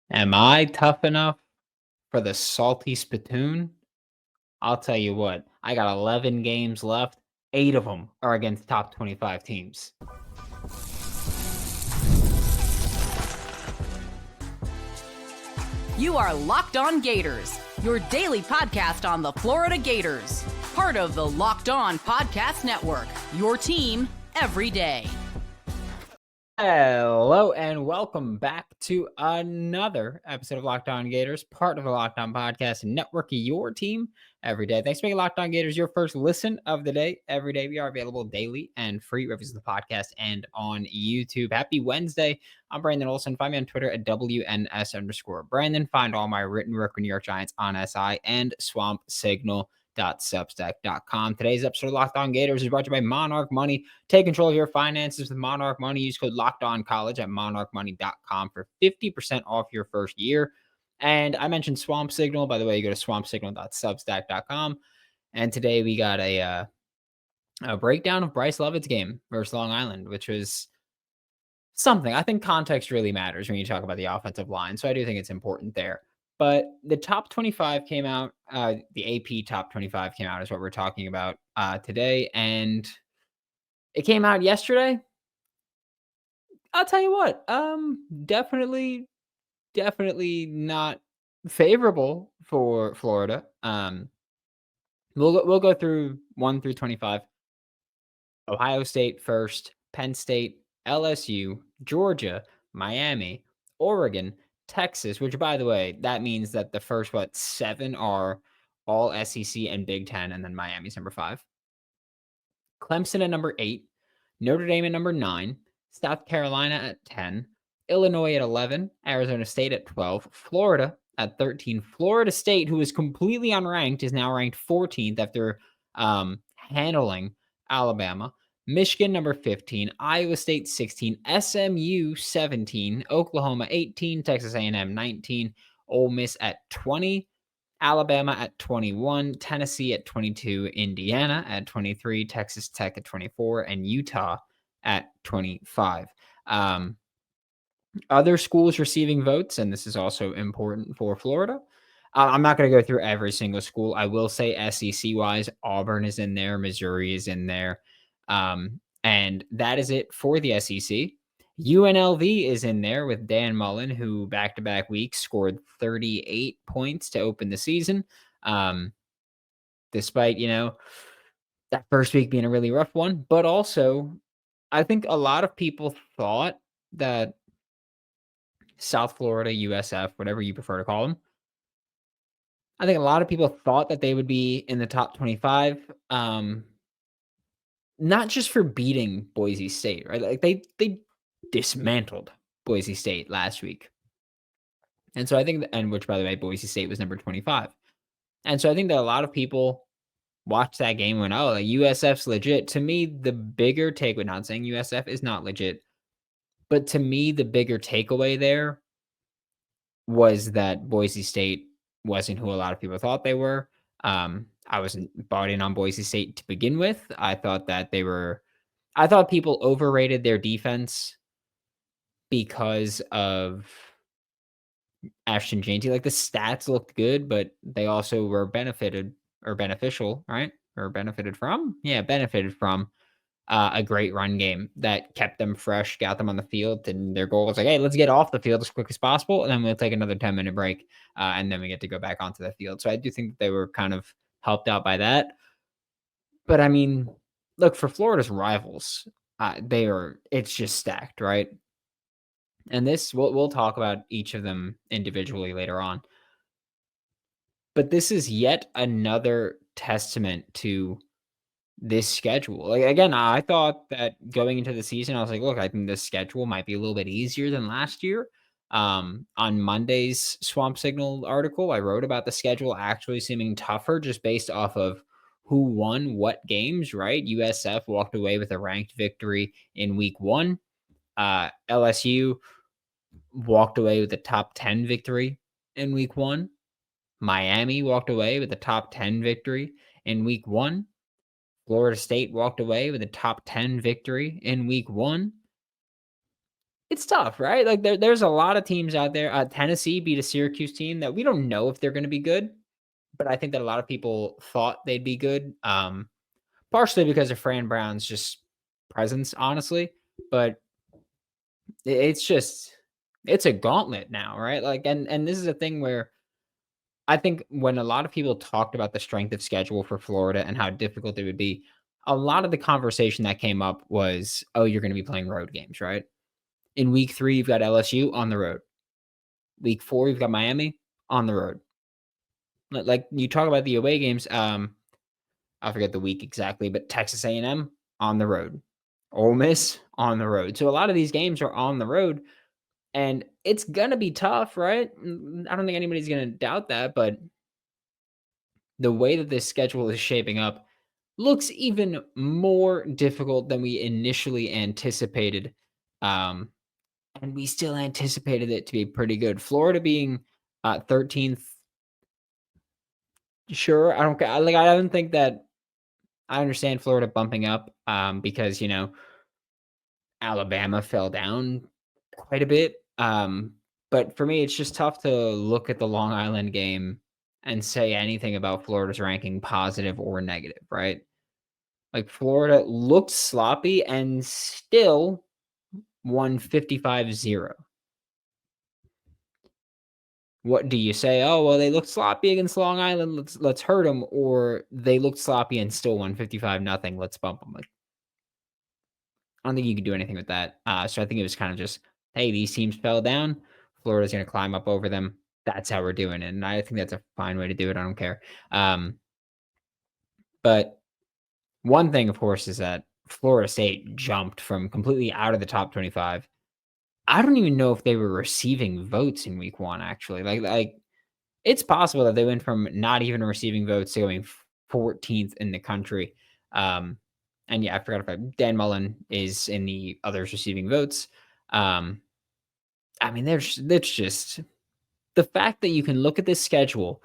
Am I tough enough for the salty spittoon? I'll tell you what, I got 11 games left. 8 of them are against top 25 teams. You are Locked On Gators, your daily podcast on the Florida Gators. Part of the Locked On Podcast Network, your team every day. Hello and welcome back to another episode of Locked On Gators, part of the Locked On Podcast Network, your team every day. Thanks for making Locked On Gators your first listen of the day. Every day we are available daily and free reviews of the podcast and on YouTube. Happy Wednesday. I'm Brandon Olsen. Find me on Twitter at WNS_Brandon. Find all my written work for New York Giants on SI and Swamp Signal. Substack.com. Today's episode of Locked On Gators is brought to you by Monarch Money. Take control of your finances with Monarch Money. Use code Locked On College at monarchmoney.com for 50% off your first year. And I mentioned Swamp Signal. By the way, you go to swampsignal.substack.com. And today we got a breakdown of Bryce Lovett's game versus Long Island, which was something. I think context really matters when you talk about the offensive line. So I do think it's important there. But the top 25 came out. The AP top 25 came out is what we're talking about today. And it came out yesterday. I'll tell you what, definitely not favorable for Florida. We'll go through 1 through 25. Ohio State first, Penn State, LSU, Georgia, Miami, Oregon, Texas, which, by the way, that means that the first, 7 are all SEC and Big Ten, and then Miami's number 5. Clemson at number 8, Notre Dame at number 9, South Carolina at 10, Illinois at 11, Arizona State at 12, Florida at 13. Florida State, who is completely unranked, is now ranked 14th after handling Alabama. Michigan, number 15, Iowa State, 16, SMU, 17, Oklahoma, 18, Texas A&M, 19, Ole Miss at 20, Alabama at 21, Tennessee at 22, Indiana at 23, Texas Tech at 24, and Utah at 25. Other schools receiving votes, and this is also important for Florida. I'm not going to go through every single school. I will say SEC-wise, Auburn is in there, Missouri is in there. And that is it for the SEC. UNLV is in there with Dan Mullen, who back-to-back weeks scored 38 points to open the season. Despite, that first week being a really rough one. But also, I think a lot of people thought that South Florida, USF, whatever you prefer to call them, I think a lot of people thought that they would be in the top 25. Not just for beating Boise State, right? Like they dismantled Boise State last week. And so I think and which, by the way, Boise State was number 25. And so I think that a lot of people watched that game and went, oh, USF's legit. To me, the bigger takeaway, not saying USF is not legit, but to me, the bigger takeaway there was that Boise State wasn't who a lot of people thought they were. I wasn't bought in on Boise State to begin with. I thought people overrated their defense because of Ashton Jeanty. Like the stats looked good, but they also were benefited from a great run game that kept them fresh, got them on the field, and their goal was like, hey, let's get off the field as quick as possible, and then we'll take another 10-minute break, and then we get to go back onto the field. So I do think they were kind of helped out by that. But I mean, look, for Florida's rivals, it's just stacked, right? And this, we'll talk about each of them individually later on. But this is yet another testament to this schedule. Like, again, I thought that going into the season, I was like, look, I think this schedule might be a little bit easier than last year. On Monday's Swamp Signal article, I wrote about the schedule actually seeming tougher just based off of who won what games, right? USF walked away with a ranked victory in week 1. LSU walked away with a top 10 victory in week 1. Miami walked away with a top 10 victory in week 1. Florida State walked away with a top 10 victory in week 1. it's tough, right? Like there's a lot of teams out there. Tennessee beat a Syracuse team that we don't know if they're going to be good, but I think that a lot of people thought they'd be good. Partially because of Fran Brown's just presence, honestly, but it's just it's a gauntlet now, right? Like, and this is a thing where I think when a lot of people talked about the strength of schedule for Florida and how difficult it would be, a lot of the conversation that came up was, oh, you're going to be playing road games, right? In week 3, you've got LSU on the road. Week 4, you've got Miami on the road. Like you talk about the away games, I forget the week exactly, but Texas A&M on the road, Ole Miss on the road. So a lot of these games are on the road, and it's gonna be tough, right? I don't think anybody's gonna doubt that, but the way that this schedule is shaping up looks even more difficult than we initially anticipated. Um, and we still anticipated it to be pretty good. Florida being 13th, sure. I don't like. I don't think that I understand Florida bumping up because Alabama fell down quite a bit. But for me, it's just tough to look at the Long Island game and say anything about Florida's ranking positive or negative, right? Like Florida looked sloppy and still won 55-0. What do you say? Oh, well, they looked sloppy against Long Island. Let's hurt them, or they looked sloppy and still won 55-0. Let's bump them. Like I don't think you could do anything with that. So I think it was kind of just, hey, these teams fell down. Florida's going to climb up over them. That's how we're doing it. And I think that's a fine way to do it. I don't care. But one thing, of course, is that Florida State jumped from completely out of the top 25. I don't even know if they were receiving votes in week 1, actually. Like it's possible that they went from not even receiving votes to going 14th in the country. And yeah, I forgot about Dan Mullen is in the others receiving votes. I mean, that's just the fact that you can look at this schedule,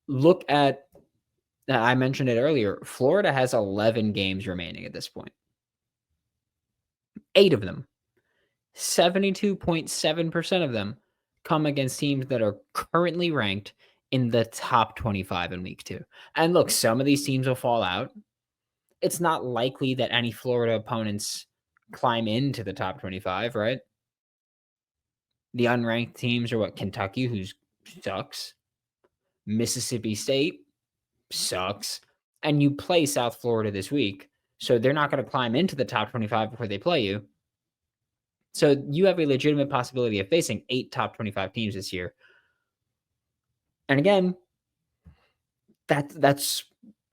look at I mentioned it earlier. Florida has 11 games remaining at this point. 8 of them, 72.7% of them come against teams that are currently ranked in the top 25 in week 2. And look, some of these teams will fall out. It's not likely that any Florida opponents climb into the top 25, right? The unranked teams are what? Kentucky, who sucks. Mississippi State sucks. And you play South Florida this week. So they're not going to climb into the top 25 before they play you. So you have a legitimate possibility of facing 8 top 25 teams this year. And again, that's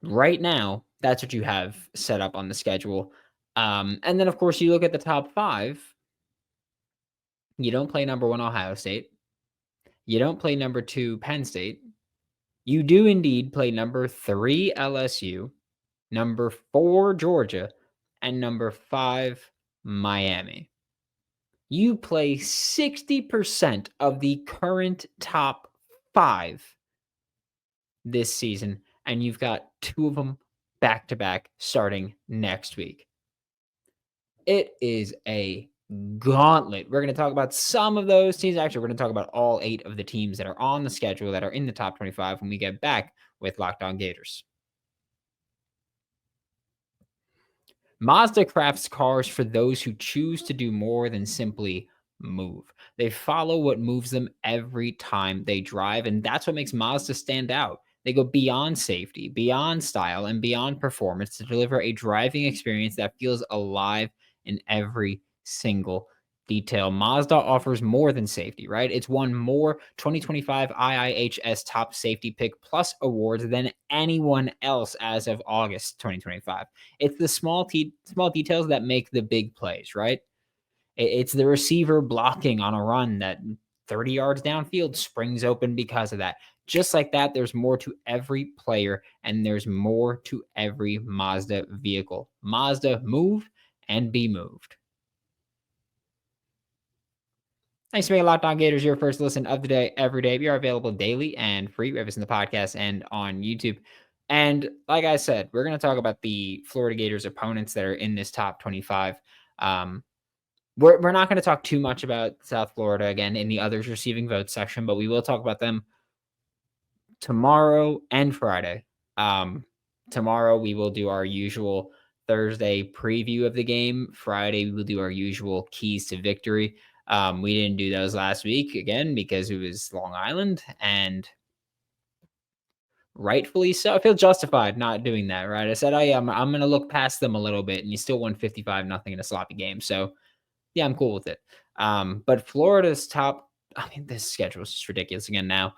right now, that's what you have set up on the schedule. And then, of course, you look at the top 5. You don't play number 1 Ohio State. You don't play number 2 Penn State. You do indeed play number 3 LSU, number 4 Georgia, and number 5 Miami. You play 60% of the current top 5 this season, and you've got 2 of them back-to-back starting next week. It is a gauntlet. We're going to talk about some of those teams. Actually, we're going to talk about all 8 of the teams that are on the schedule that are in the top 25 when we get back with Locked On Gators. Mazda crafts cars for those who choose to do more than simply move. They follow what moves them every time they drive, and that's what makes Mazda stand out. They go beyond safety, beyond style, and beyond performance to deliver a driving experience that feels alive in every single detail. Mazda offers more than safety, right? It's won more 2025 IIHS top safety pick plus awards than anyone else as of August 2025. It's the small details that make the big plays, right? It's the receiver blocking on a run that 30 yards downfield springs open because of that. Just like that, there's more to every player and there's more to every Mazda vehicle. Mazda, move and be moved. Thanks for making Locked On Gators your first listen of the day every day. We are available daily and free, whether it's in the podcast and on YouTube. And like I said, we're going to talk about the Florida Gators opponents that are in this top 25. We're not going to talk too much about South Florida again in the others receiving votes section, but we will talk about them tomorrow and Friday. Um, Tomorrow we will do our usual Thursday preview of the game. Friday we will do our usual keys to victory. We didn't do those last week again because it was Long Island, and rightfully so. I feel justified not doing that, right? I said, "Oh yeah, I'm going to look past them a little bit," and you still won 55-0 in a sloppy game. So yeah, I'm cool with it. But Florida's top. I mean, this schedule is just ridiculous again now.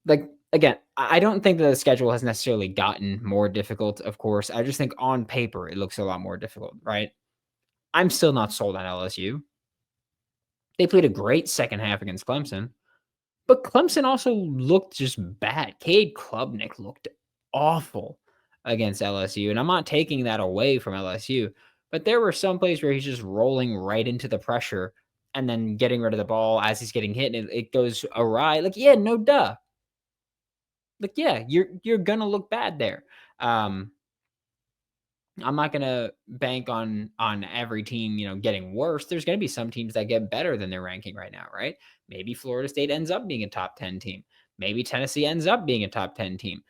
Like, again, I don't think that the schedule has necessarily gotten more difficult, of course. I just think on paper it looks a lot more difficult, right? I'm still not sold on LSU. They played a great second half against Clemson, but Clemson also looked just bad. Cade Klubnik looked awful against LSU, and I'm not taking that away from LSU, but there were some plays where he's just rolling right into the pressure and then getting rid of the ball as he's getting hit, and it goes awry. Like, yeah, no duh. Like, yeah, you're gonna look bad there. Um, I'm not gonna bank on every team, getting worse. There's gonna be some teams that get better than their ranking right now, right? Maybe Florida State ends up being a top 10 team. Maybe Tennessee ends up being a top 10 team.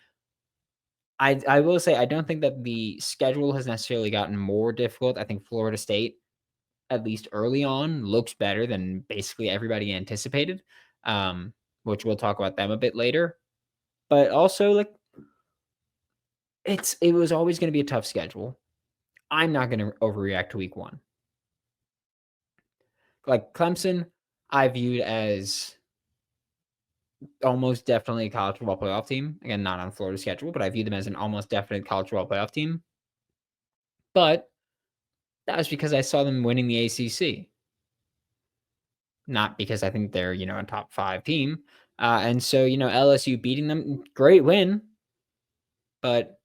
I will say I don't think that the schedule has necessarily gotten more difficult. I think Florida State, at least early on, looks better than basically everybody anticipated. Which we'll talk about them a bit later. But also, like, it was always gonna be a tough schedule. I'm not gonna overreact to week 1. Like, Clemson, I viewed as almost definitely a college football playoff team. Again, not on Florida's schedule, but I view them as an almost definite college football playoff team. But that was because I saw them winning the ACC, not because I think they're, a top 5 team. And so, LSU beating them, great win, but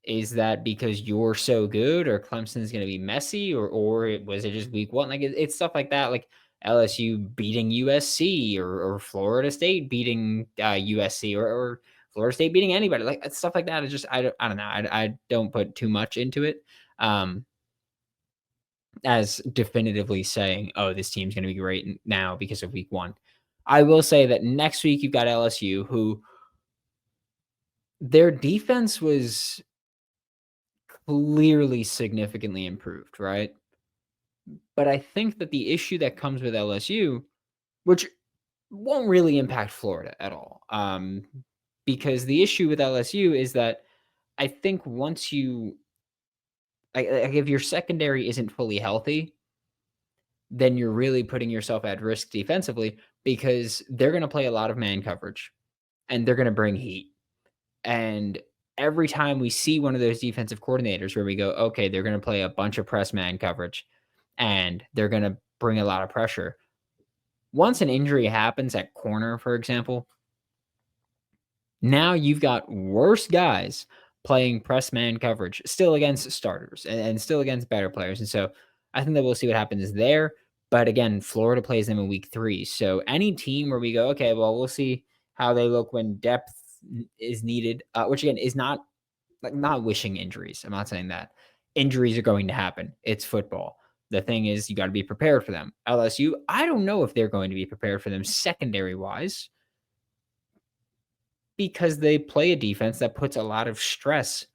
is that because you're so good or Clemson's gonna be messy was it just week 1? Like, it's stuff like that, like LSU beating USC or Florida State beating, USC or Florida State beating anybody, like, stuff like that is just I don't know, I don't put too much into it, as definitively saying, "Oh, this team's gonna be great now because of week 1." I will say that next week you've got LSU, who their defense was clearly significantly improved, right? But I think that the issue that comes with LSU, which won't really impact Florida at all, because the issue with LSU is that I think once like if your secondary isn't fully healthy, then you're really putting yourself at risk defensively because they're going to play a lot of man coverage and they're going to bring heat. And every time we see one of those defensive coordinators where we go, okay, they're going to play a bunch of press man coverage and they're going to bring a lot of pressure. Once an injury happens at corner, for example, now you've got worse guys playing press man coverage still against starters and still against better players. And so I think that we'll see what happens there. But again, Florida plays them in week 3. So any team where we go, okay, well, we'll see how they look when depth is needed, which again is not like not wishing injuries. I'm not saying that. Injuries are going to happen. It's football. The thing is, you got to be prepared for them. LSU, I don't know if they're going to be prepared for them secondary wise because they play a defense that puts a lot of stress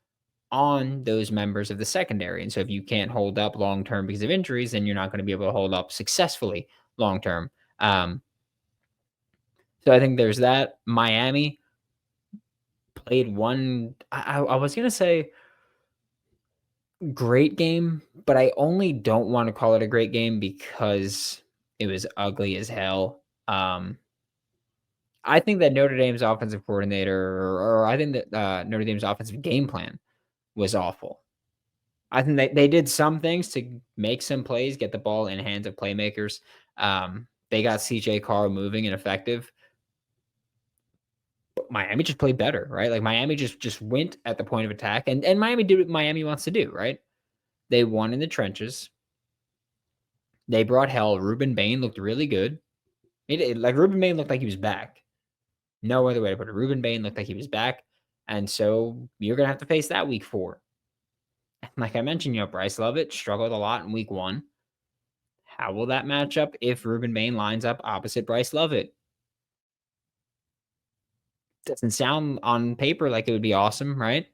on those members of the secondary. And so if you can't hold up long term because of injuries, then you're not going to be able to hold up successfully long term. So I think there's that. Miami played one. I was going to say great game, but I only don't want to call it a great game because it was ugly as hell. I think that Notre Dame's offensive coordinator, or I think that Notre Dame's offensive game plan was awful. I think they did some things to make some plays, get the ball in hands of playmakers. They got CJ Carr moving and effective. But Miami just played better, right? Like Miami just went at the point of attack, and Miami did what Miami wants to do, right? They won in the trenches. They brought hell. Ruben Bain looked really good. Like Ruben Bain looked like he was back. No other way to put it. Ruben Bain looked like he was back. And so you're going to have to face that week 4. Like I mentioned, Bryce Lovett struggled a lot in week 1. How will that match up if Ruben Bain lines up opposite Bryce Lovett? Doesn't sound on paper like it would be awesome, right?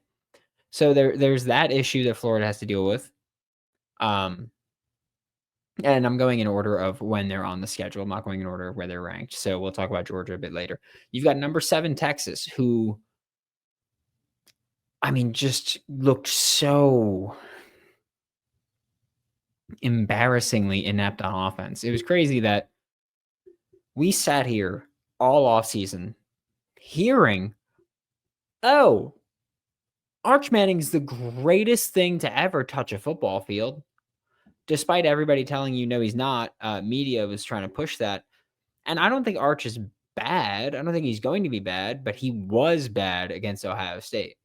So there's that issue that Florida has to deal with. And I'm going in order of when they're on the schedule. I'm not going in order of where they're ranked. So we'll talk about Georgia a bit later. You've got number 7 Texas, who, I mean, just looked so embarrassingly inept on offense. It was crazy that we sat here all offseason hearing, oh, Arch Manning's the greatest thing to ever touch a football field. Despite everybody telling you, no, he's not, media was trying to push that. And I don't think Arch is bad. I don't think he's going to be bad, but he was bad against Ohio State.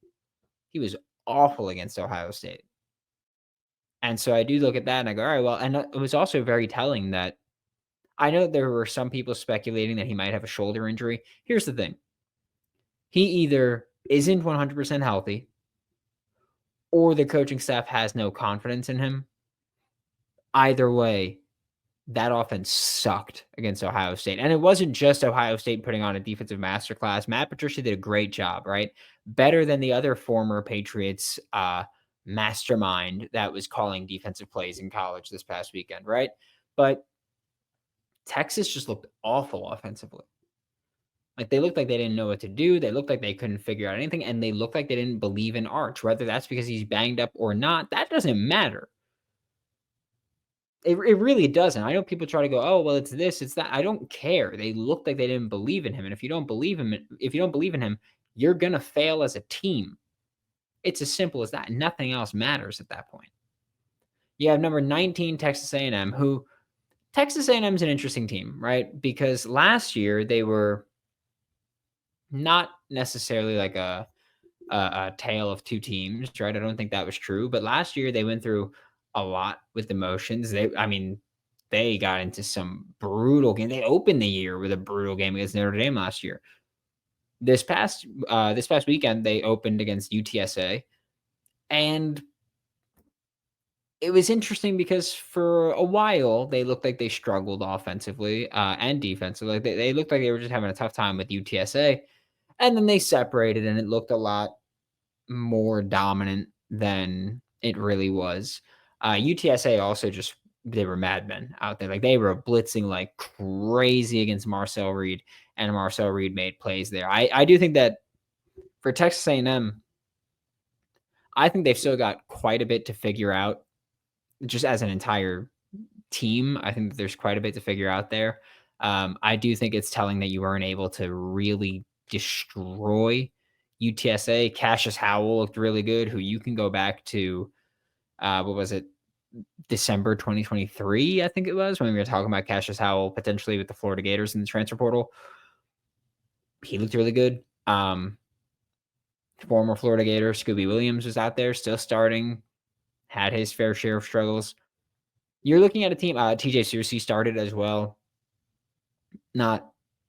He was awful against Ohio State. And so I do look at that and I go, all right, well, and it was also very telling that I know there were some people speculating that he might have a shoulder injury. Here's the thing. He either isn't 100% healthy or the coaching staff has no confidence in him. Either way, that offense sucked against Ohio State. And it wasn't just Ohio State putting on a defensive masterclass. Matt Patricia did a great job, right? Better than the other former Patriots mastermind that was calling defensive plays in college this past weekend, right? But Texas just looked awful offensively. Like they looked like they didn't know what to do. They looked like they couldn't figure out anything. And they looked like they didn't believe in Arch. Whether that's because he's banged up or not, that doesn't matter. It really doesn't. I know people try to go, oh, well, it's this, it's that. I don't care. They looked like they didn't believe in him. And if you don't believe in him, you're gonna fail as a team. It's as simple as that. Nothing else matters at that point. You have number 19, Texas A&M, who Texas A&M is an interesting team, right? Because last year they were not necessarily like a tale of two teams, right? I don't think that was true. But last year they went through a lot with emotions. They got into some brutal game. They opened the year with a brutal game against Notre Dame last year. This past weekend, they opened against UTSA, and it was interesting because for a while they looked like they struggled offensively and defensively. Like they looked like they were just having a tough time with UTSA, and then they separated, and it looked a lot more dominant than it really was. UTSA also just they were madmen out there. Like they were blitzing like crazy against Marcel Reed, and Marcel Reed made plays there. I do think that for Texas A&M, I think they've still got quite a bit to figure out just as an entire team. I think that there's quite a bit to figure out there. I do think it's telling that you weren't able to really destroy UTSA. Cassius Howell looked really good, who you can go back to, what was it, December 2023, I think it was, when we were talking about Cassius Howell potentially with the Florida Gators in the transfer portal. He looked really good. Former Florida Gator Scooby Williams was out there, still starting, had his fair share of struggles. You're looking at a team, TJ Searcy started as well.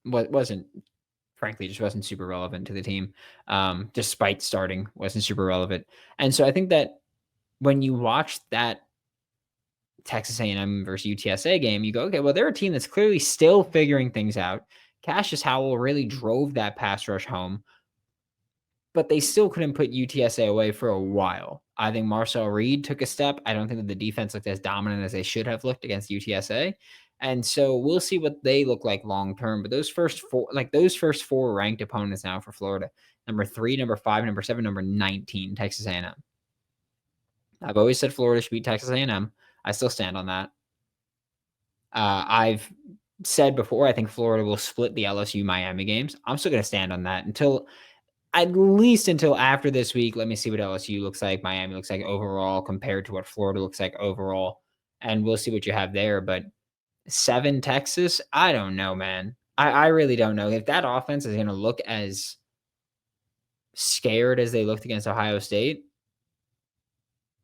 Wasn't frankly, just wasn't super relevant to the team, despite starting, wasn't super relevant. And so I think that when you watch that Texas A&M versus UTSA game, you go, okay, well, they're a team that's clearly still figuring things out. Cassius Howell really drove that pass rush home, but they still couldn't put UTSA away for a while. I think Marcel Reed took a step. I don't think that the defense looked as dominant as they should have looked against UTSA. And so we'll see what they look like long term. But those first four ranked opponents now for Florida, number 3, number 5, number 7, number 19, Texas A&M. I've always said Florida should beat Texas A&M. I still stand on that. I've said before, I think Florida will split the LSU Miami games. I'm still going to stand on that at least until after this week. Let me see what LSU looks like, Miami looks like overall compared to what Florida looks like overall. And we'll see what you have there. But 7 Texas, I don't know, man. I really don't know. If that offense is going to look as scared as they looked against Ohio State,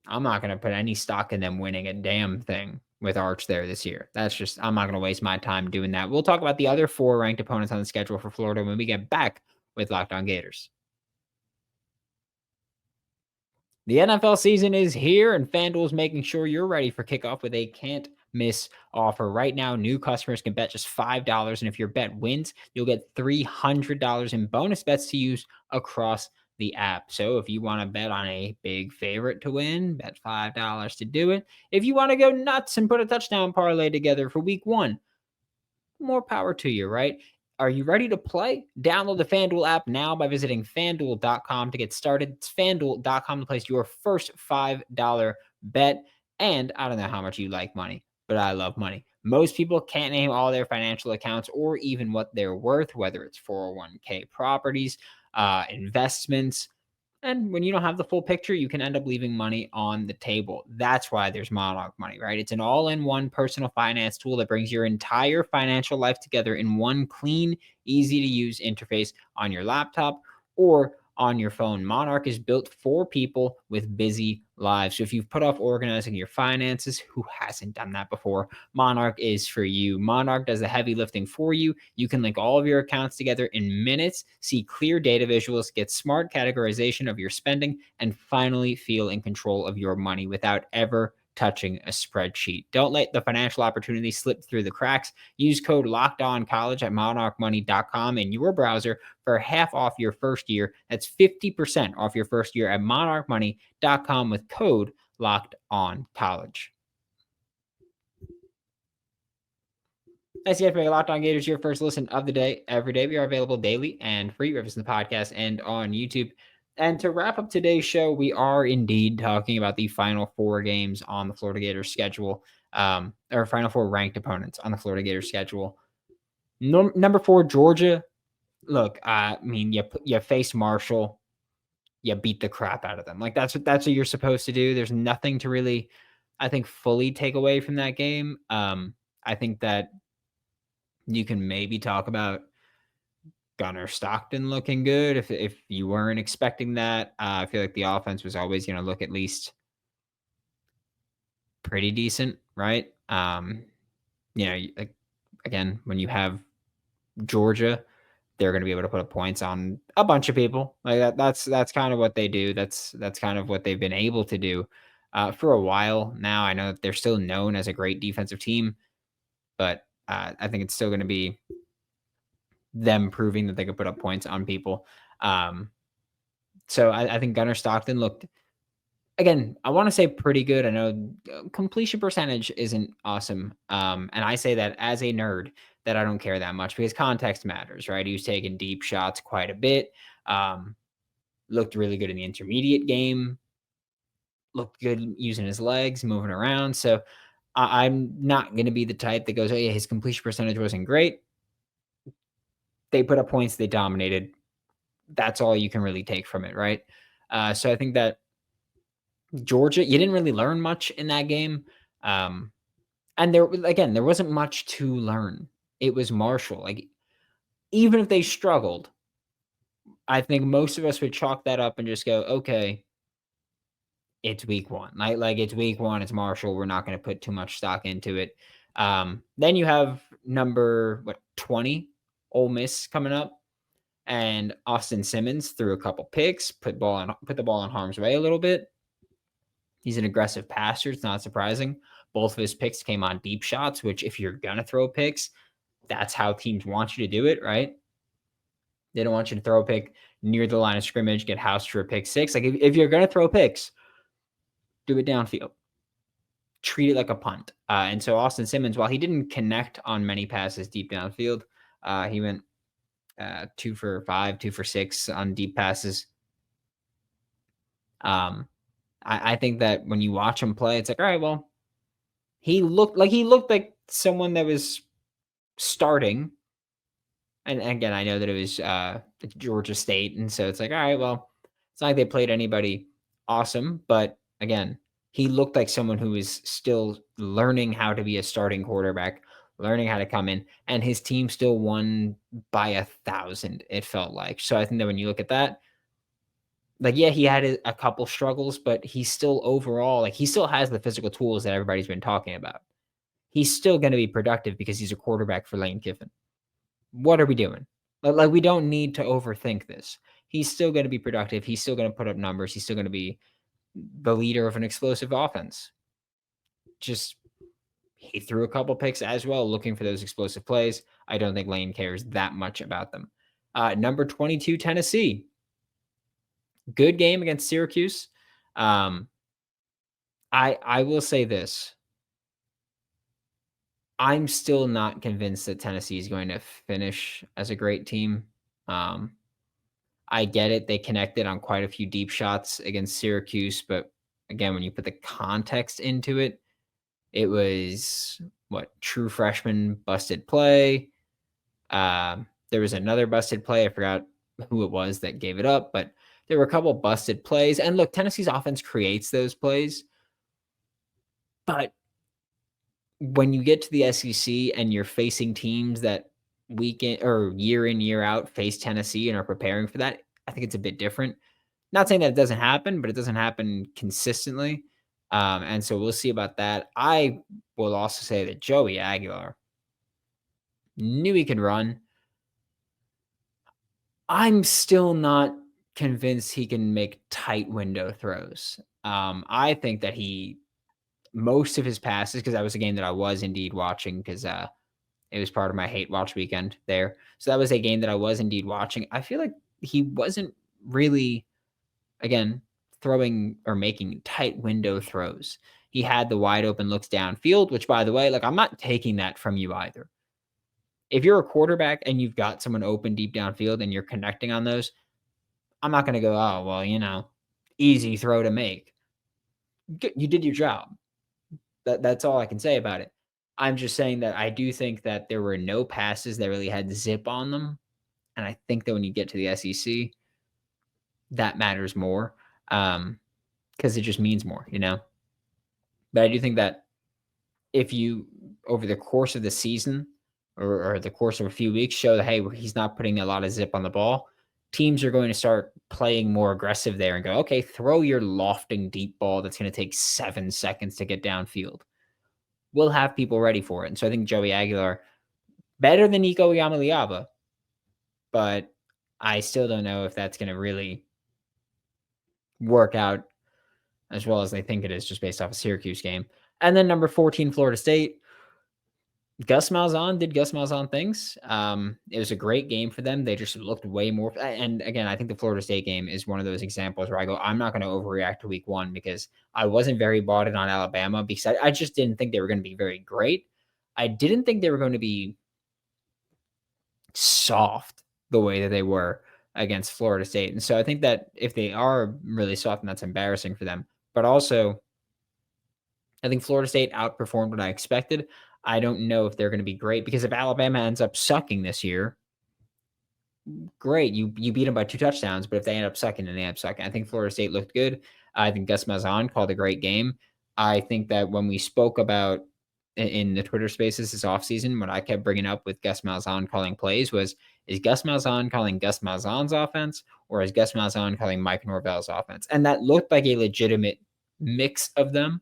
I'm not going to put any stock in them winning a damn thing with Arch there this year. I'm not going to waste my time doing that. We'll talk about the other 4 ranked opponents on the schedule for Florida when we get back with Locked On Gators. The NFL season is here, and FanDuel is making sure you're ready for kickoff with a can't miss offer. Right now, new customers can bet just $5. And if your bet wins, you'll get $300 in bonus bets to use across the app. So if you want to bet on a big favorite to win, bet $5 to do it. If you want to go nuts and put a touchdown parlay together for week 1, more power to you, right? Are you ready to play? Download the FanDuel app now by visiting fanduel.com to get started. It's fanduel.com to place your first $5 bet. And I don't know how much you like money, but I love money. Most people can't name all their financial accounts or even what they're worth, whether it's 401k properties, investments. And when you don't have the full picture, you can end up leaving money on the table. That's why there's Monarch Money, right? It's an all-in-one personal finance tool that brings your entire financial life together in one clean, easy-to-use interface on your laptop or on your phone. Monarch is built for people with busy lives. So if you've put off organizing your finances, who hasn't done that before? Monarch is for you. Monarch does the heavy lifting for you. You can link all of your accounts together in minutes, see clear data visuals, get smart categorization of your spending, and finally feel in control of your money without ever touching a spreadsheet. Don't let the financial opportunity slip through the cracks. Use code LOCKEDONCollege at monarchmoney.com in your browser for half off your first year. That's 50% off your first year at monarchmoney.com with code LOCKEDONCollege. Thanks again for making Locked On Gators your first listen of the day. Every day we are available daily and free, reviews in the podcast and on YouTube. And to wrap up today's show, we are indeed talking about the final 4 games on the Florida Gators schedule, or final 4 ranked opponents on the Florida Gators schedule. Number 4, Georgia. Look, I mean, you faced Marshall, you beat the crap out of them. Like that's what you're supposed to do. There's nothing to really, I think, fully take away from that game. I think that you can maybe talk about Gunnar Stockton looking good if you weren't expecting that. I feel like the offense was always going to look at least pretty decent, right? Like, again, when you have Georgia, they're going to be able to put up points on a bunch of people. Like that's kind of what they do. That's kind of what they've been able to do for a while now. I know that they're still known as a great defensive team, but I think it's still going to be them proving that they could put up points on people. So I think Gunnar Stockton looked, again, I want to say pretty good. I know completion percentage isn't awesome. And I say that as a nerd that I don't care that much because context matters, right? He was taking deep shots quite a bit. Looked really good in the intermediate game. Looked good using his legs, moving around. So I'm not going to be the type that goes, oh yeah, his completion percentage wasn't great. They put up points, they dominated. That's all you can really take from it, right? So I think that Georgia, you didn't really learn much in that game. And there wasn't much to learn. It was Marshall. Like, even if they struggled, I think most of us would chalk that up and just go, okay, it's week 1. Like it's week 1, it's Marshall. We're not going to put too much stock into it. Then you have number 20, Ole Miss coming up. And Austin Simmons threw a couple picks, put the ball in harm's way a little bit. He's an aggressive passer. It's not surprising. Both of his picks came on deep shots, which if you're going to throw picks, that's how teams want you to do it, right? They don't want you to throw a pick near the line of scrimmage, get housed for a pick 6. Like if you're going to throw picks, do it downfield. Treat it like a punt. And so Austin Simmons, while he didn't connect on many passes deep downfield, he went 2 for 5, 2 for 6 on deep passes. I think that when you watch him play, it's like, all right, well, he looked like someone that was starting. And again, I know that it was Georgia State, and so it's like, all right, well, it's not like they played anybody awesome, but again, he looked like someone who is still learning how to be a starting quarterback, learning how to come in, and his team still won by 1,000. It felt like. So I think that when you look at that, like, yeah, he had a couple struggles, but he's still overall, like, he still has the physical tools that everybody's been talking about. He's still going to be productive because he's a quarterback for Lane Kiffin. What are we doing? Like, we don't need to overthink this. He's still going to be productive. He's still going to put up numbers. He's still going to be the leader of an explosive offense. He threw a couple picks as well, looking for those explosive plays. I don't think Lane cares that much about them. Number 22, Tennessee. Good game against Syracuse. I will say this. I'm still not convinced that Tennessee is going to finish as a great team. I get it. They connected on quite a few deep shots against Syracuse, but again, when you put the context into it, it was what true freshman busted play. There was another busted play. I forgot who it was that gave it up, but there were a couple busted plays. And look, Tennessee's offense creates those plays, but when you get to the SEC and you're facing teams that week in or year in, year out face Tennessee and are preparing for that, I think it's a bit different. Not saying that it doesn't happen, but it doesn't happen consistently. And so we'll see about that. I will also say that Joey Aguilar knew he could run. I'm still not convinced he can make tight window throws. I think that most of his passes, because that was a game that I was indeed watching because it was part of my hate watch weekend there. So that was a game that I was indeed watching. I feel like he wasn't really, again, throwing or making tight window throws. He had the wide open looks downfield, which, by the way, like, I'm not taking that from you either. If you're a quarterback and you've got someone open deep downfield and you're connecting on those, I'm not going to go, oh, well, easy throw to make. You did your job. That's all I can say about it. I'm just saying that I do think that there were no passes that really had zip on them. And I think that when you get to the SEC, that matters more because it just means more, But I do think that if you, over the course of the season or the course of a few weeks, show that, hey, he's not putting a lot of zip on the ball, teams are going to start playing more aggressive there and go, okay, throw your lofting deep ball that's going to take 7 seconds to get downfield. We'll have people ready for it. And so I think Joey Aguilar, better than Nico Yamaliava, but I still don't know if that's going to really work out as well as they think it is just based off a Syracuse game. And then number 14, Florida State. Gus Malzahn did Gus Malzahn things. It was a great game for them. They just looked way more. And again, I think the Florida State game is one of those examples where I go, I'm not going to overreact to week one because I wasn't very bought in on Alabama because I just didn't think they were going to be very great. I didn't think they were going to be soft the way that they were against Florida State. And so I think that if they are really soft, then that's embarrassing for them. But also, I think Florida State outperformed what I expected. I don't know if they're going to be great because if Alabama ends up sucking this year, great. You beat them by 2 touchdowns, but if they end up sucking, then they end up sucking. I think Florida State looked good. I think Gus Malzahn called a great game. I think that when we spoke about in the Twitter spaces this offseason, what I kept bringing up with Gus Malzahn calling plays was, is Gus Malzahn calling Gus Malzahn's offense or is Gus Malzahn calling Mike Norvell's offense? And that looked like a legitimate mix of them,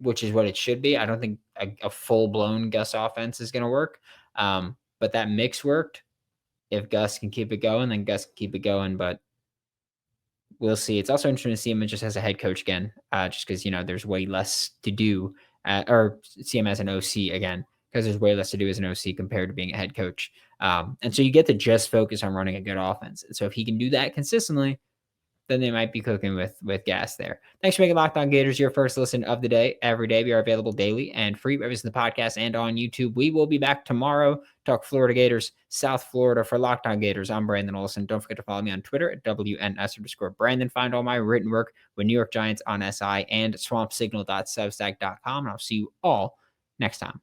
which is what it should be. I don't think a full-blown Gus offense is going to work. But that mix worked. If Gus can keep it going, then Gus can keep it going. But we'll see. It's also interesting to see him just as a head coach again, just because, there's way less to do, or see him as an OC again, because there's way less to do as an OC compared to being a head coach. And so you get to just focus on running a good offense. And so if he can do that consistently, then they might be cooking with gas there. Thanks for making Locked On Gators your first listen of the day. Every day we are available daily and free wherever the podcast and on YouTube. We will be back tomorrow. Talk Florida Gators, South Florida for Locked On Gators. I'm Brandon Olsen. Don't forget to follow me on Twitter at WNS_Brandon. Find all my written work with New York Giants on SI and swampsignal.substack.com. And I'll see you all next time.